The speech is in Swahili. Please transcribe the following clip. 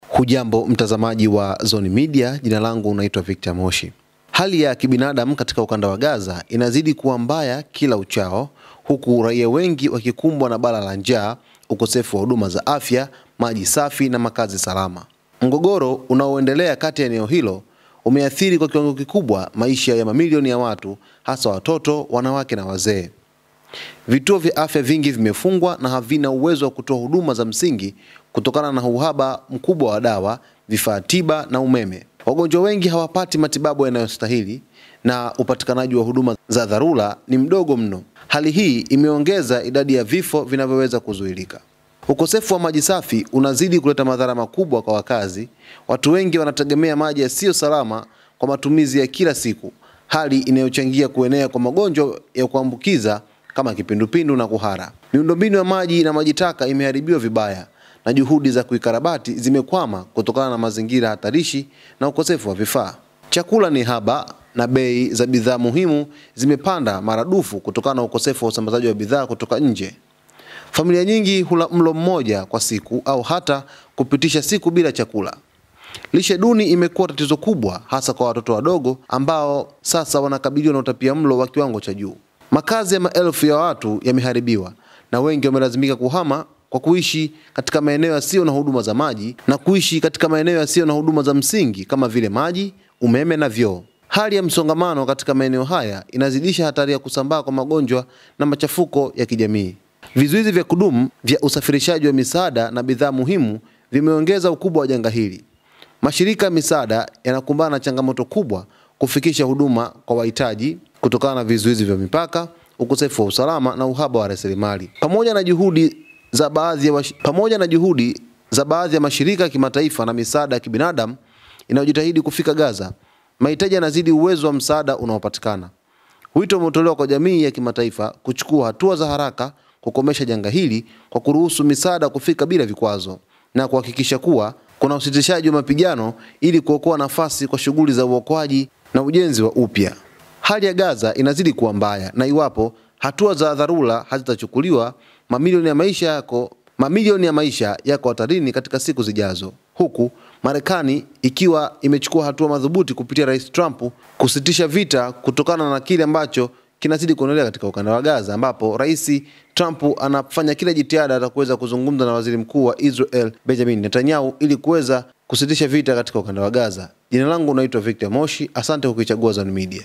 Hujambo mtazamaji wa Zone Media, jina langu naitwa Victor Moshi. Hali ya kibinadamu katika ukanda wa Gaza inazidi kuwa mbaya kila uchao, huku raia wengi wakikumbwa na bala la njaa, ukosefu wa huduma za afya, maji safi na makazi salama. Mgogoro unaoendelea kati ya eneo hilo umeathiri kwa kiwango kikubwa maisha ya mamilioni ya watu, hasa watoto, wanawake na wazee. Vituo vya afya vingi vimefungwa na havina uwezo wa kutoa huduma za msingi kutokana na uhaba mkubwa wa dawa, vifaa tiba na umeme. Wagonjwa wengi hawapati matibabu yanayostahili na upatikanaji wa huduma za dharura ni mdogo mno. Hali hii imeongeza idadi ya vifo vinavyoweza kuzuilika. Ukosefu wa maji safi unazidi kuleta madhara makubwa kwa wakazi. Watu wengi wanategemea maji yasiyo salama kwa matumizi ya kila siku, hali inayochangia kuenea kwa magonjwa ya kuambukiza kama kipindupindu na kuhara. Miundombinu ya maji na maji taka imeharibiwa vibaya na juhudi za kuikarabati zimekwama kutokana na mazingira hatarishi na ukosefu wa vifaa. Chakula ni haba na bei za bidhaa muhimu zimepanda maradufu kutokana na ukosefu wa usambazaji wa bidhaa kutoka nje. Familia nyingi hula mlo mmoja kwa siku au hata kupitisha siku bila chakula. Lishe duni imekuwa tatizo kubwa, hasa kwa watoto wadogo ambao sasa wanakabiliwa na utapiamlo wa kiwango cha juu. Makazi ya maelfu ya watu yameharibiwa na wengi wamelazimika kuhama kwa kuishi katika maeneo yasiyo na huduma za maji na kuishi katika maeneo yasiyo na huduma za msingi kama vile maji, umeme na vyoo. Hali ya msongamano katika maeneo haya inazidisha hatari ya kusambaa kwa magonjwa na machafuko ya kijamii. Vizuizi vya kudumu vya usafirishaji wa misaada na bidhaa muhimu vimeongeza ukubwa wa janga hili. Mashirika ya misaada yanakumbana na changamoto kubwa kufikisha huduma kwa wahitaji kutokana na vizuizi vya mipaka, ukosefu wa usalama na uhaba wa rasilimali. Pamoja na juhudi za baadhi ya mashirika ya kimataifa na misaada ya kibinadamu inayojitahidi kufika Gaza, mahitaji yanazidi uwezo wa msaada unaopatikana. Wito umetolewa kwa jamii ya kimataifa kuchukua hatua za haraka kukomesha janga hili kwa kuruhusu misaada kufika bila vikwazo na kuhakikisha kuwa kuna usitishaji wa mapigano ili kuokoa nafasi kwa shughuli za uokoaji na ujenzi wa upya. Hali ya Gaza inazidi kuwa mbaya na iwapo hatua za dharura hazitachukuliwa, mamilioni ya maisha yako hatarini katika siku zijazo. Huku Marekani ikiwa imechukua hatua madhubuti kupitia Rais Trump kusitisha vita kutokana na kile ambacho kinazidi kuendelea katika ukanda wa Gaza, ambapo Rais Trump anafanya kila jitihada za kuweza kuzungumza na Waziri Mkuu wa Israel Benjamin Netanyahu ili kuweza kusitisha vita katika ukanda wa Gaza. Jina langu naitwa Victor Moshi. Asante kwa kuichagua Zone Media.